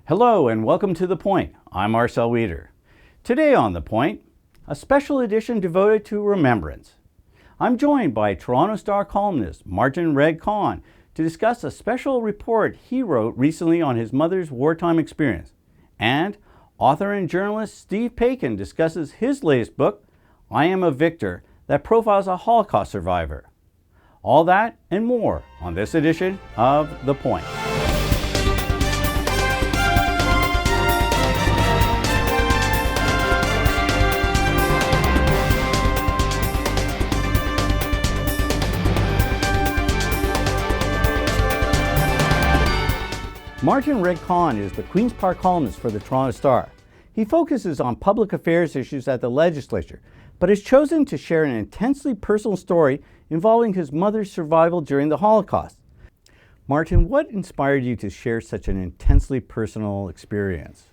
Hello and welcome to The Point. I'm Marcel Wieder. Today on The Point, a special edition devoted to remembrance. I'm joined by Toronto Star columnist Martin Red Kahn to discuss a special report he wrote recently on his mother's wartime experience. And author and journalist Steve Paikin discusses his latest book, I Am a Victor, that profiles a Holocaust survivor. All that and more on this edition of The Point. Martin Red Kahn is the Queen's Park columnist for the Toronto Star. He focuses on public affairs issues at the legislature, but has chosen to share an intensely personal story involving his mother's survival during the Holocaust. Martin, what inspired you to share such an intensely personal experience?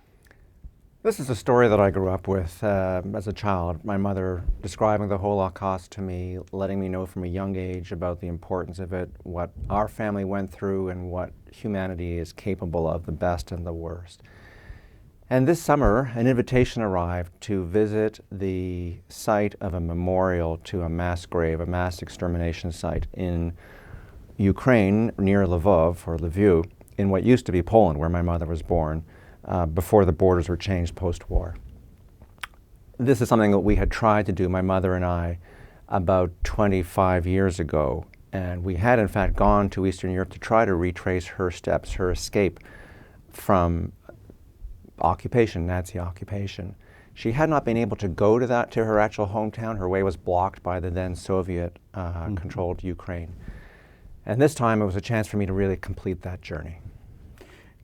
This is a story that I grew up with as a child. My mother describing the Holocaust to me, letting me know from a young age about the importance of it, what our family went through and what humanity is capable of, the best and the worst. And this summer, an invitation arrived to visit the site of a memorial to a mass grave, a mass extermination site in Ukraine, near Lvov, or Lviv, in what used to be Poland, where my mother was born, before the borders were changed post-war. This is something that we had tried to do, my mother and I, about 25 years ago. And we had, in fact, gone to Eastern Europe to try to retrace her steps, her escape from occupation, Nazi occupation. She had not been able to go to her actual hometown. Her way was blocked by the then Soviet-controlled Ukraine. And this time it was a chance for me to really complete that journey.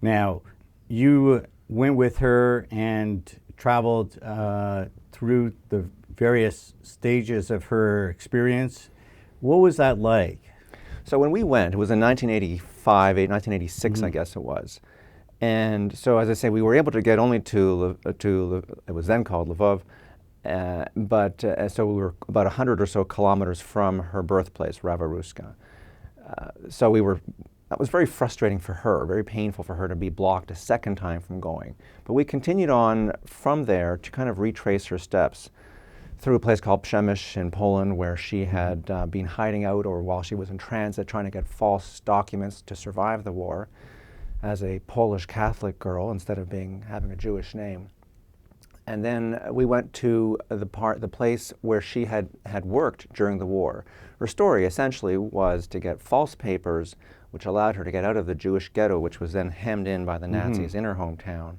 Now, you went with her and traveled through the various stages of her experience. What was that like? So when we went, it was in 1985, 1986, I guess it was. And so, as I say, we were able to get only to it was then called Lvov, so we were about 100 or so kilometers from her birthplace, Ravaruska. That was very frustrating for her, very painful for her to be blocked a second time from going. But we continued on from there to kind of retrace her steps through a place called Przemyśl in Poland, where she had been hiding out, or while she was in transit, trying to get false documents to survive the war as a Polish Catholic girl instead of having a Jewish name. And then we went to the place where she had worked during the war. Her story essentially was to get false papers which allowed her to get out of the Jewish ghetto, which was then hemmed in by the Nazis in her hometown,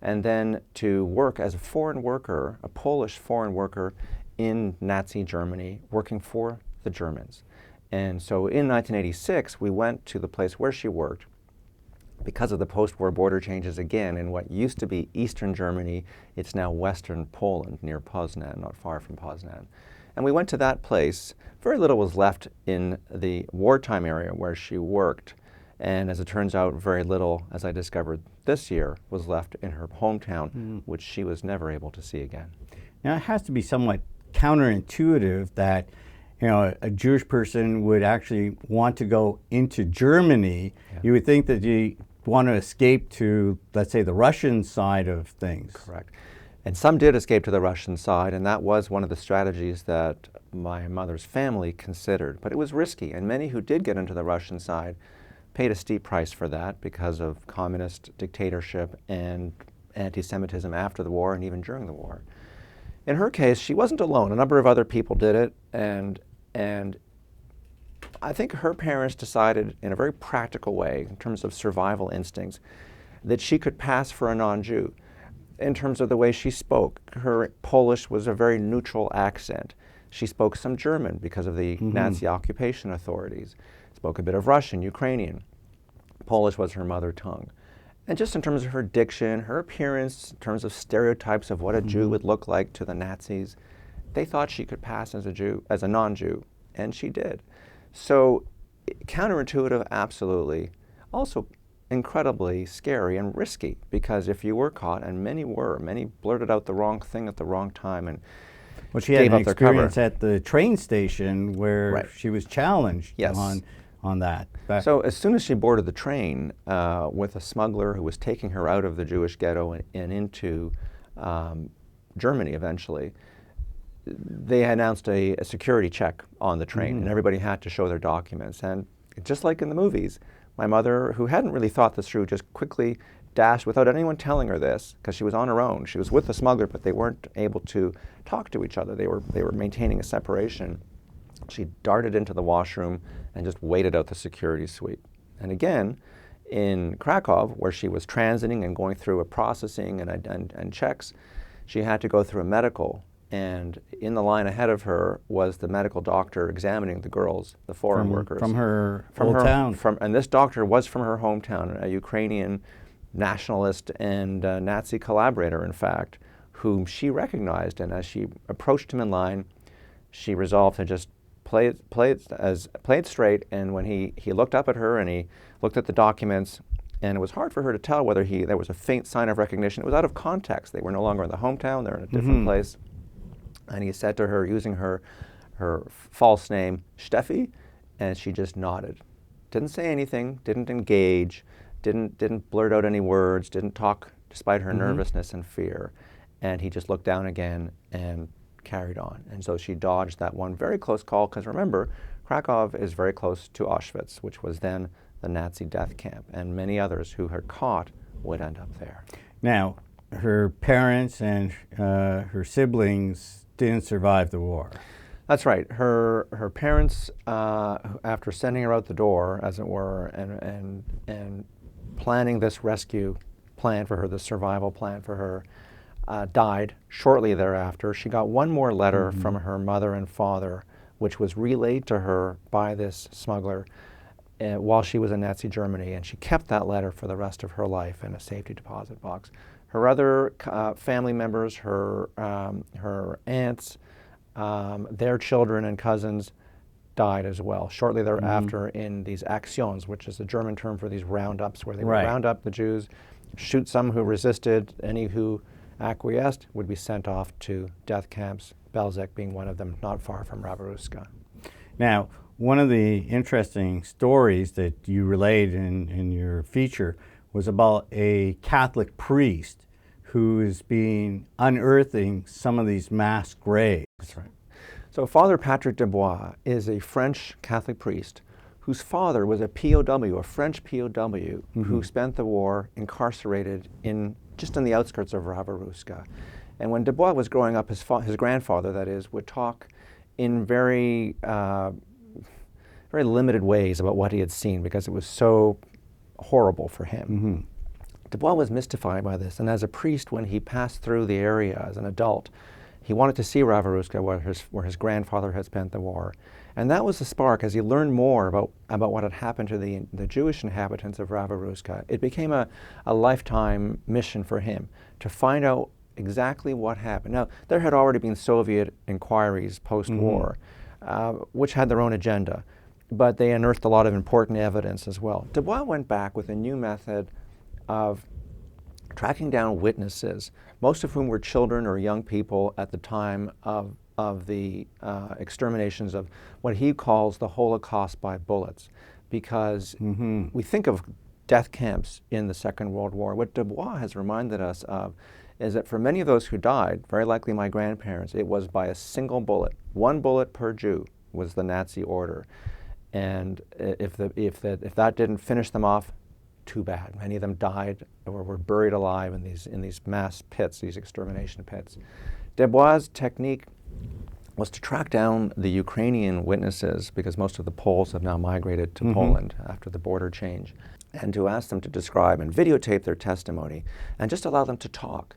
and then to work as a foreign worker, a Polish foreign worker in Nazi Germany, working for the Germans. And so in 1986, we went to the place where she worked. Because of the post-war border changes again, in what used to be Eastern Germany, it's now Western Poland, near Poznan, not far from Poznan. And we went to that place. Very little was left in the wartime area where she worked. And as it turns out, very little, as I discovered this year, was left in her hometown, which she was never able to see again. Now, it has to be somewhat counterintuitive that a Jewish person would actually want to go into Germany. Yeah. You would think that you want to escape to, let's say, the Russian side of things. Correct. And some did escape to the Russian side, and that was one of the strategies that my mother's family considered. But it was risky, and many who did get into the Russian side paid a steep price for that because of communist dictatorship and anti-Semitism after the war and even during the war. In her case, she wasn't alone. A number of other people did it, and I think her parents decided in a very practical way, in terms of survival instincts, that she could pass for a non-Jew. In terms of the way she spoke, her Polish was a very neutral accent. She spoke some German because of the Nazi occupation authorities, spoke a bit of Russian, Ukrainian. Polish was her mother tongue. And just in terms of her diction, her appearance, in terms of stereotypes of what a Jew would look like to the Nazis, they thought she could pass as a Jew, as a non-Jew, and she did. So counterintuitive, absolutely. Also incredibly scary and risky, because if you were caught, and many blurted out the wrong thing at the wrong time and well, she had an experience at the train station where she was challenged on that? So as soon as she boarded the train with a smuggler who was taking her out of the Jewish ghetto and into Germany eventually, they announced a security check on the train, and everybody had to show their documents. And just like in the movies, my mother, who hadn't really thought this through, just quickly dashed without anyone telling her this, because she was on her own. She was with the smuggler, but they weren't able to talk to each other. They were maintaining a separation. She darted into the washroom and just waited out the security suite. And again, in Krakow, where she was transiting and going through a processing and checks, she had to go through a medical. And in the line ahead of her was the medical doctor examining the girls, the foreign workers. From her hometown. And this doctor was from her hometown, a Ukrainian nationalist and Nazi collaborator, in fact, whom she recognized. And as she approached him in line, she resolved to just play it straight. And when he looked up at her and he looked at the documents, and it was hard for her to tell whether there was a faint sign of recognition. It was out of context. They were no longer in the hometown. They're in a different place. And he said to her, using her false name, Steffi, and she just nodded. Didn't say anything, didn't engage, didn't blurt out any words, didn't talk despite her nervousness and fear. And he just looked down again and carried on. And so she dodged that one very close call, because remember, Krakow is very close to Auschwitz, which was then the Nazi death camp, and many others who her caught would end up there. Now, her parents and her siblings didn't survive the war. That's right. Her parents, after sending her out the door, as it were, and planning this rescue plan for her, this survival plan for her, died shortly thereafter. She got one more letter from her mother and father, which was relayed to her by this smuggler while she was in Nazi Germany, and she kept that letter for the rest of her life in a safety deposit box. Her other family members, her aunts, their children and cousins died as well shortly thereafter in these Actions, which is the German term for these roundups, where they would round up the Jews, shoot some who resisted, any who acquiesced would be sent off to death camps, Belzec being one of them, not far from Rabaruska. Now, one of the interesting stories that you relayed in your feature was about a Catholic priest who is unearthing some of these mass graves. That's right. So Father Patrick Dubois is a French Catholic priest whose father was a POW, a French POW, who spent the war incarcerated just in the outskirts of Rabaruska. And when Dubois was growing up, his grandfather, that is, would talk in very limited ways about what he had seen, because it was so horrible for him. Dubois was mystified by this, and as a priest, when he passed through the area as an adult, he wanted to see Rabaruska, where his grandfather had spent the war. And that was the spark. As he learned more about what had happened to the Jewish inhabitants of Rabaruska, it became a lifetime mission for him to find out exactly what happened. Now, there had already been Soviet inquiries post-war, which had their own agenda, but they unearthed a lot of important evidence as well. Dubois went back with a new method of tracking down witnesses, most of whom were children or young people at the time of the exterminations of what he calls the Holocaust by bullets, because we think of death camps in the Second World War. What Dubois has reminded us of is that for many of those who died, very likely my grandparents, it was by a single bullet. One bullet per Jew was the Nazi order. And if that didn't finish them off, too bad. Many of them died or were buried alive in these mass pits, these extermination pits. Dubois' technique was to track down the Ukrainian witnesses, because most of the Poles have now migrated to Poland after the border change, and to ask them to describe and videotape their testimony and just allow them to talk.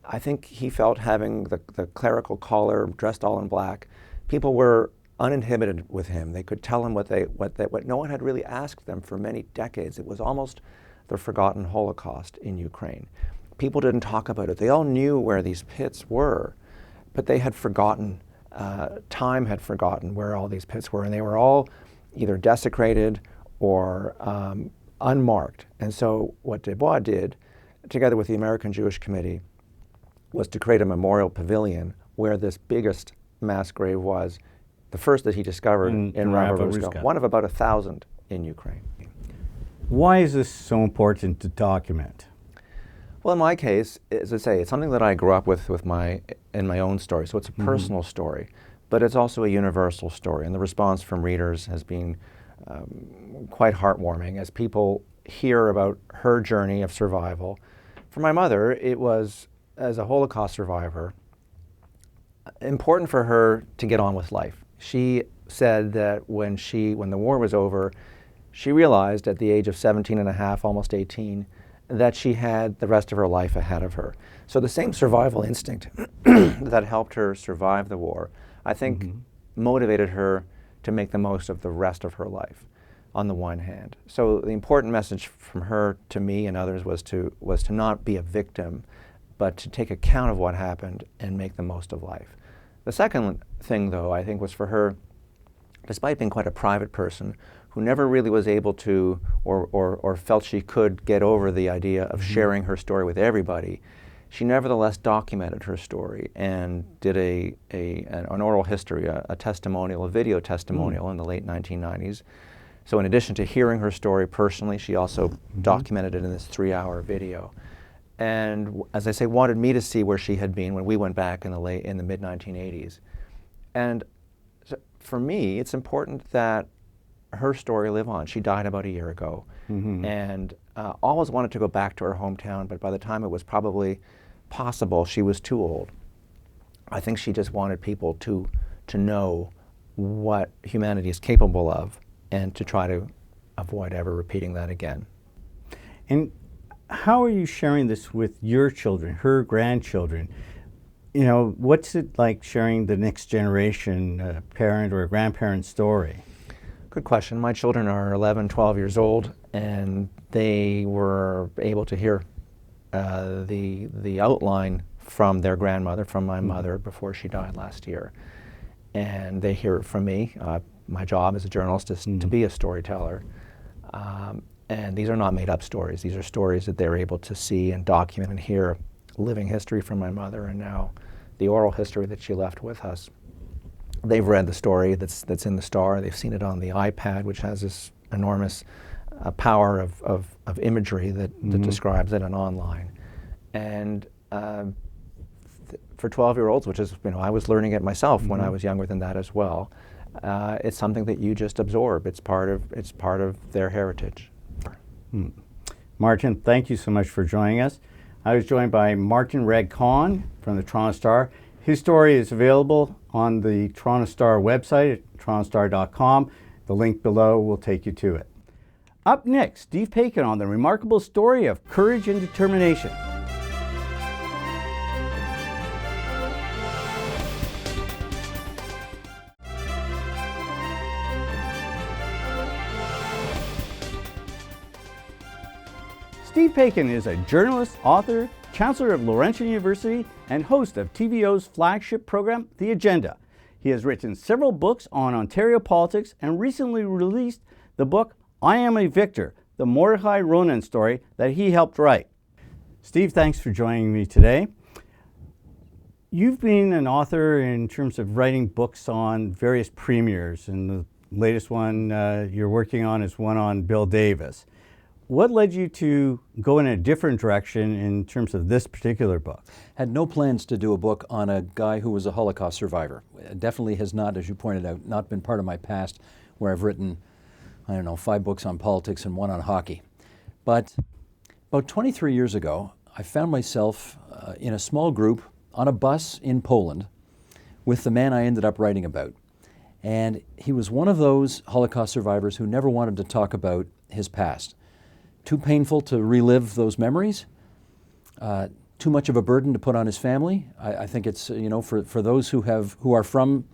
I think he felt, having the clerical collar, dressed all in black, people were uninhibited with him. They could tell him what no one had really asked them for many decades. It was almost the forgotten Holocaust in Ukraine. People didn't talk about it. They all knew where these pits were, but they had forgotten, time had forgotten where all these pits were, and they were all either desecrated or unmarked. And so what Dubois did, together with the American Jewish Committee, was to create a memorial pavilion where this biggest mass grave was, the first that he discovered in Rabaruska, one of about 1,000 in Ukraine. Why is this so important to document? Well, in my case, as I say, it's something that I grew up with in my own story, so it's a personal story, but it's also a universal story, and the response from readers has been quite heartwarming as people hear about her journey of survival. For my mother, it was, as a Holocaust survivor, important for her to get on with life. She said that when the war was over, she realized at the age of 17 and a half, almost 18, that she had the rest of her life ahead of her. So the same survival instinct that helped her survive the war, I think, motivated her to make the most of the rest of her life, on the one hand. So the important message from her to me and others was to not be a victim, but to take account of what happened and make the most of life. The second thing, though, I think was for her, despite being quite a private person, who never really was able to or felt she could get over the idea of sharing her story with everybody, she nevertheless documented her story and did an oral history, a testimonial, a video testimonial in the late 1990s. So in addition to hearing her story personally, she also documented it in this 3-hour video. And as I say, wanted me to see where she had been when we went back in the mid-1980s. And so for me, it's important that her story live on. She died about a year ago, and always wanted to go back to her hometown, but by the time it was probably possible, she was too old. I think she just wanted people to know what humanity is capable of and to try to avoid ever repeating that again. And how are you sharing this with your children, her grandchildren? You know, what's it like sharing the next generation parent or grandparent story? Good question. My children are 11, 12 years old, and they were able to hear the outline from their grandmother, from my mother, before she died last year. And they hear it from me. My job as a journalist is to be a storyteller. And these are not made-up stories. These are stories that they're able to see and document and hear living history from my mother, and now the oral history that she left with us. They've read the story that's in the Star. They've seen it on the iPad, which has this enormous power of imagery that describes it, and online. And for 12-year-olds, which is, I was learning it myself when I was younger than that as well, it's something that you just absorb. It's part of their heritage. Martin, thank you so much for joining us. I was joined by Martin Reg Kahn from the Toronto Star. His story is available on the Toronto Star website at torontostar.com. The link below will take you to it. Up next, Steve Paikin on the remarkable story of courage and determination. Steve Paikin is a journalist, author, chancellor of Laurentian University, and host of TVO's flagship program, The Agenda. He has written several books on Ontario politics and recently released the book, I Am a Victor, the Mordechai Ronan story that he helped write. Steve, thanks for joining me today. You've been an author in terms of writing books on various premiers, and the latest one you're working on is one on Bill Davis. What led you to go in a different direction in terms of this particular book? Had no plans to do a book on a guy who was a Holocaust survivor. It definitely has not, as you pointed out, not been part of my past, where I've written, 5 books on politics and 1 on hockey. But about 23 years ago, I found myself in a small group on a bus in Poland with the man I ended up writing about. And he was one of those Holocaust survivors who never wanted to talk about his past. Too painful to relive those memories, too much of a burden to put on his family. I think it's, for those who are from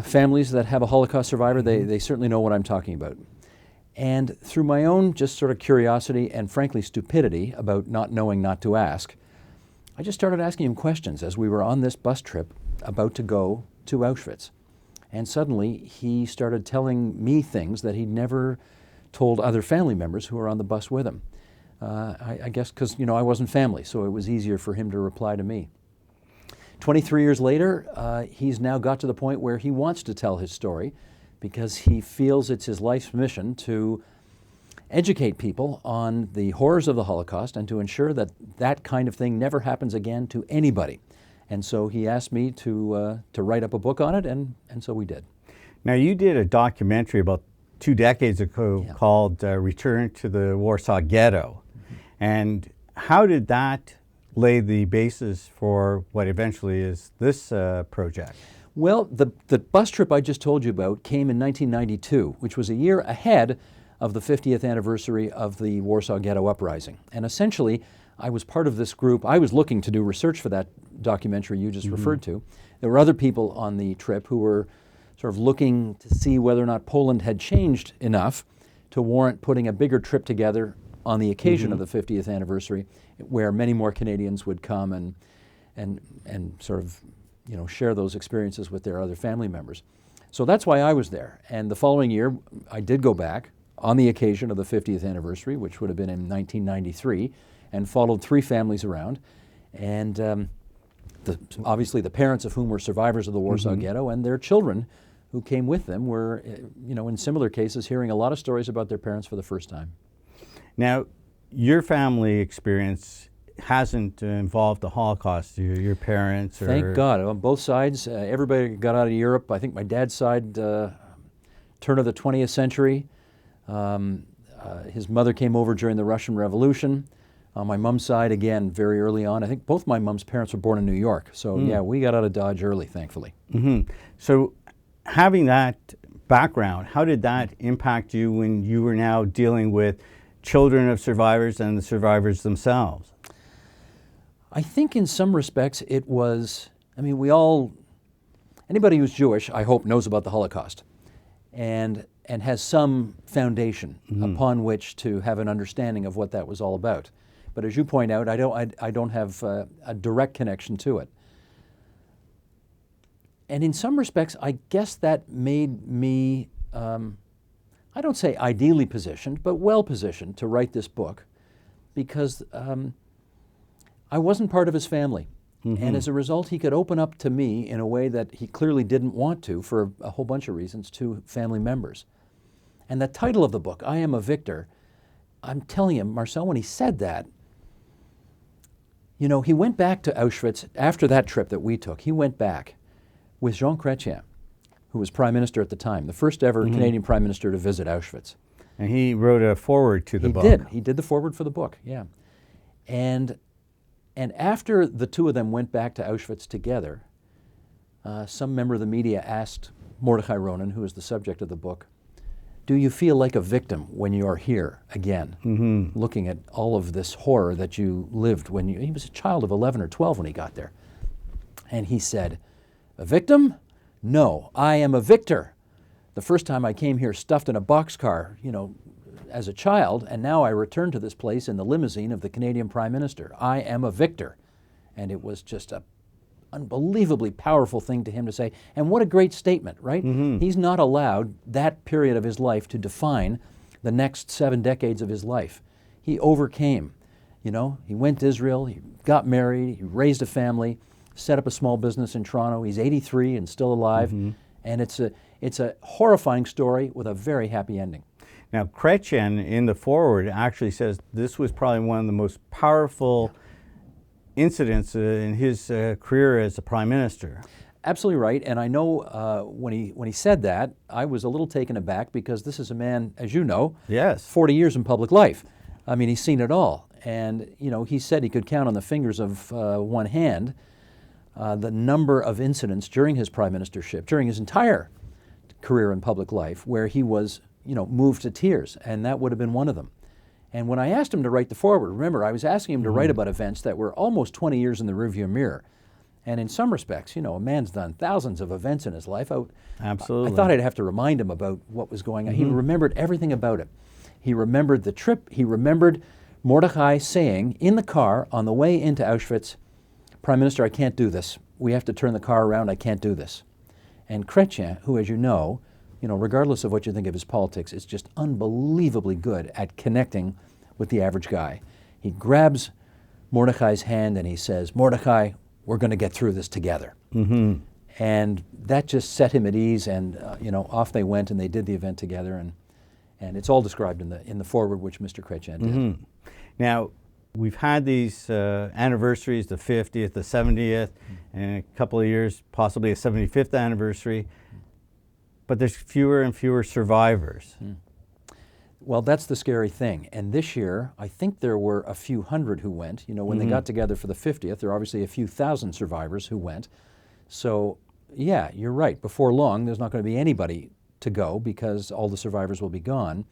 families that have a Holocaust survivor, they certainly know what I'm talking about. And through my own just sort of curiosity and frankly stupidity about not knowing not to ask, I just started asking him questions as we were on this bus trip about to go to Auschwitz. And suddenly he started telling me things that he'd never told other family members who were on the bus with him. I guess because, I wasn't family, so it was easier for him to reply to me. 23 years later, he's now got to the point where he wants to tell his story because he feels it's his life's mission to educate people on the horrors of the Holocaust and to ensure that that kind of thing never happens again to anybody. And so he asked me to write up a book on it, and so we did. Now, you did a documentary about 2 decades ago called Return to the Warsaw Ghetto. And how did that lay the basis for what eventually is this project? Well, the bus trip I just told you about came in 1992, which was a year ahead of the 50th anniversary of the Warsaw Ghetto Uprising. And essentially, I was part of this group. I was looking to do research for that documentary you just referred to. There were other people on the trip who were sort of looking to see whether or not Poland had changed enough to warrant putting a bigger trip together on the occasion of the 50th anniversary, where many more Canadians would come and sort of, you know, share those experiences with their other family members. So that's why I was there. And the following year, I did go back on the occasion of the 50th anniversary, which would have been in 1993, and followed 3 families around. And obviously the parents of whom were survivors of the Warsaw Ghetto, and their children who came with them were, you know, in similar cases, hearing a lot of stories about their parents for the first time. Now, your family experience hasn't involved the Holocaust, your parents? Or Thank God. On both sides, everybody got out of Europe. I think my dad's side, turn of the 20th century. His mother came over during the Russian Revolution. On my mom's side, again, very early on. I think both my mom's parents were born in New York. So yeah, we got out of Dodge early, thankfully. So having that background, how did that impact you when you were now dealing with children of survivors and the survivors themselves? I think in some respects it was, I mean, anybody who's Jewish, I hope, knows about the Holocaust and has some foundation upon which to have an understanding of what that was all about. But as you point out, I don't have a direct connection to it. And in some respects, I guess that made me, I don't say ideally positioned, but well positioned to write this book, because I wasn't part of his family. And as a result, he could open up to me in a way that he clearly didn't want to, for a whole bunch of reasons, to family members. And the title of the book, I Am a Victor, I'm telling you, Marcel, when he said that, you know, he went back to Auschwitz after that trip that we took. He went back with Jean Chrétien, who was Prime Minister at the time, the first ever Canadian Prime Minister to visit Auschwitz. And he wrote a foreword to the book. He did. He did the foreword for the book, yeah. And after the two of them went back to Auschwitz together, some member of the media asked Mordechai Ronen, who is the subject of the book, do you feel like a victim when you are here again, looking at all of this horror that you lived when he was a child of 11 or 12 when he got there? And he said, a victim? No, I am a victor. The first time I came here stuffed in a boxcar, you know, as a child, and now I return to this place in the limousine of the Canadian Prime Minister. I am a victor. And it was just a unbelievably powerful thing to him to say. And what a great statement, right? He's not allowed that period of his life to define the next 7 decades of his life. He overcame, you know, he went to Israel, he got married, he raised a family, set up a small business in Toronto. He's 83 and still alive. And it's a horrifying story with a very happy ending. Now, Chrétien in the foreword actually says this was probably one of the most powerful incidents in his career as a Prime Minister. Absolutely right, and I know when he said that, I was a little taken aback, because this is a man, as you know, 40 years in public life. I mean, he's seen it all, and you know, he said he could count on the fingers of one hand the number of incidents during his prime ministership, during his entire career in public life, where he was, you know, moved to tears, and that would have been one of them. And when I asked him to write the foreword, remember, I was asking him to write about events that were almost 20 years in the rearview mirror. And in some respects, you know, a man's done thousands of events in his life. Absolutely. I thought I'd have to remind him about what was going on. He remembered everything about it. He remembered the trip. He remembered Mordechai saying in the car on the way into Auschwitz, Prime Minister, I can't do this. We have to turn the car around. I can't do this. And Chrétien, who, as you know, regardless of what you think of his politics, is just unbelievably good at connecting with the average guy. He grabs Mordechai's hand and he says, Mordechai, we're going to get through this together. And that just set him at ease, and off they went, and they did the event together, and it's all described in the foreword, which Mr. Chrétien did. Now, we've had these anniversaries, the 50th, the 70th, and a couple of years, possibly a 75th anniversary, but there's fewer and fewer survivors. Well, that's the scary thing. And this year, I think there were a few hundred who went. When they got together for the 50th, there are obviously a few thousand survivors who went. So, yeah, you're right. Before long, there's not going to be anybody to go because all the survivors will be gone.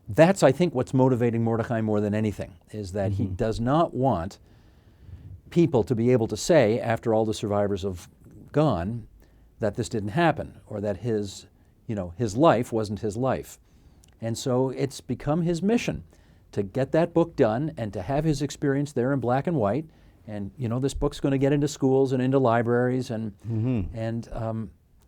That's, I think, what's motivating Mordechai more than anything, is that he does not want people to be able to say, after all the survivors have gone, that this didn't happen, or that his life wasn't his life. And so it's become his mission to get that book done and to have his experience there in black and white. And, this book's going to get into schools and into libraries, and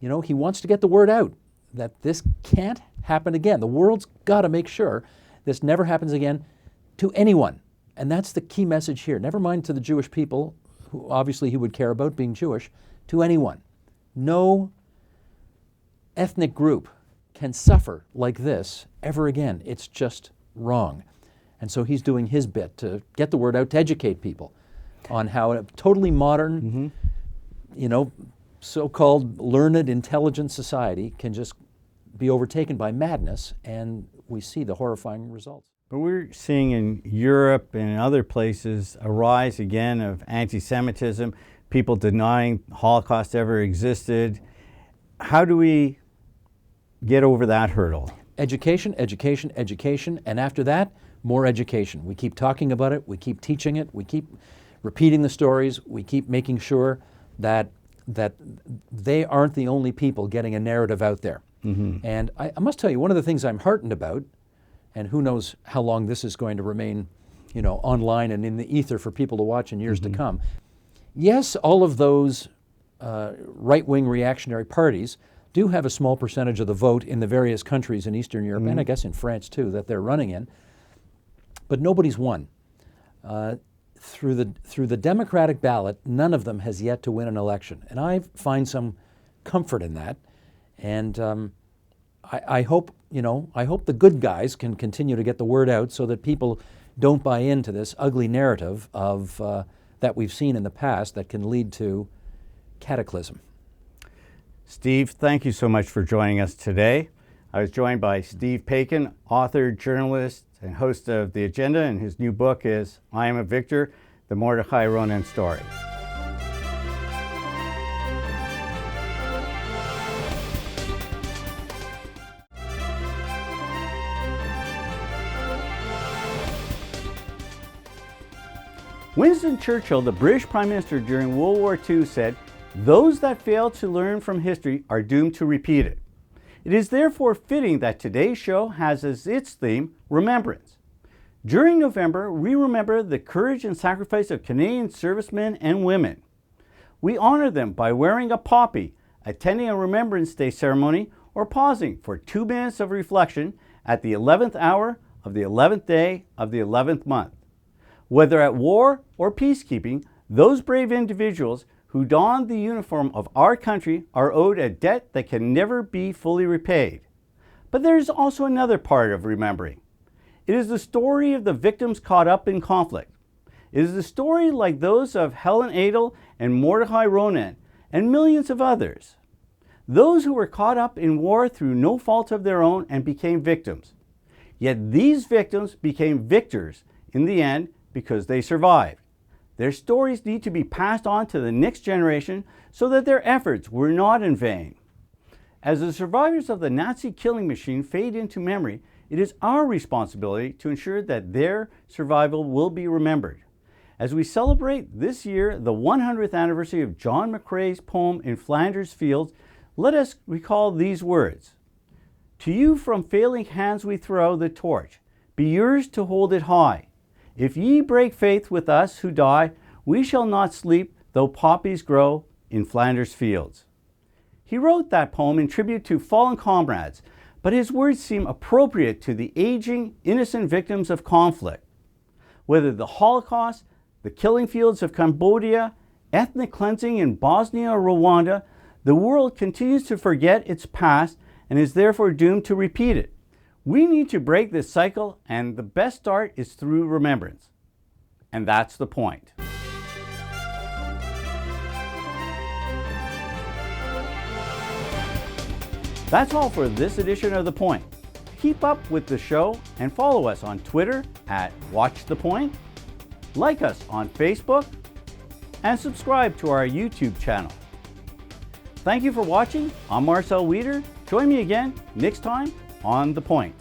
he wants to get the word out that this can't happen again. The world's got to make sure this never happens again to anyone. And that's the key message here. Never mind to the Jewish people, who obviously he would care about being Jewish, to anyone. No ethnic group can suffer like this ever again. It's just wrong. And so he's doing his bit to get the word out, to educate people on how a totally modern, so-called learned, intelligent society can just be overtaken by madness, and we see the horrifying results. But we're seeing in Europe and in other places a rise again of anti-Semitism, people denying Holocaust ever existed. How do we get over that hurdle? Education, education, education, and after that, more education. We keep talking about it, we keep teaching it, we keep repeating the stories, we keep making sure that they aren't the only people getting a narrative out there. And I must tell you, one of the things I'm heartened about, and who knows how long this is going to remain, online and in the ether for people to watch in years to come. Yes, all of those right-wing reactionary parties do have a small percentage of the vote in the various countries in Eastern Europe, and I guess in France too, that they're running in. But nobody's won. Through the democratic ballot, none of them has yet to win an election. And I find some comfort in that. And I hope the good guys can continue to get the word out so that people don't buy into this ugly narrative of that we've seen in the past that can lead to cataclysm. Steve, thank you so much for joining us today. I was joined by Steve Paikin, author, journalist, and host of The Agenda, and his new book is I Am a Victor, The Mordechai Ronen Story. Winston Churchill, the British Prime Minister during World War II, said, "Those that fail to learn from history are doomed to repeat it." It is therefore fitting that today's show has as its theme, remembrance. During November, we remember the courage and sacrifice of Canadian servicemen and women. We honor them by wearing a poppy, attending a Remembrance Day ceremony, or pausing for 2 minutes of reflection at the 11th hour of the 11th day of the 11th month. Whether at war or peacekeeping, those brave individuals who donned the uniform of our country are owed a debt that can never be fully repaid. But there is also another part of remembering. It is the story of the victims caught up in conflict. It is the story like those of Helen Adel and Mordechai Ronen and millions of others. Those who were caught up in war through no fault of their own and became victims. Yet these victims became victors in the end because they survived. Their stories need to be passed on to the next generation so that their efforts were not in vain. As the survivors of the Nazi killing machine fade into memory, it is our responsibility to ensure that their survival will be remembered. As we celebrate this year the 100th anniversary of John McCrae's poem In Flanders Fields, let us recall these words. To you from failing hands we throw the torch. Be yours to hold it high. If ye break faith with us who die, we shall not sleep though poppies grow in Flanders fields. He wrote that poem in tribute to fallen comrades, but his words seem appropriate to the aging, innocent victims of conflict. Whether the Holocaust, the killing fields of Cambodia, ethnic cleansing in Bosnia or Rwanda, The world continues to forget its past and is therefore doomed to repeat it. We need to break this cycle, and the best start is through remembrance. And that's the point. That's all for this edition of The Point. Keep up with the show and follow us on Twitter @WatchThePoint, like us on Facebook, and subscribe to our YouTube channel. Thank you for watching. I'm Marcel Wieder. Join me again next time on The Point.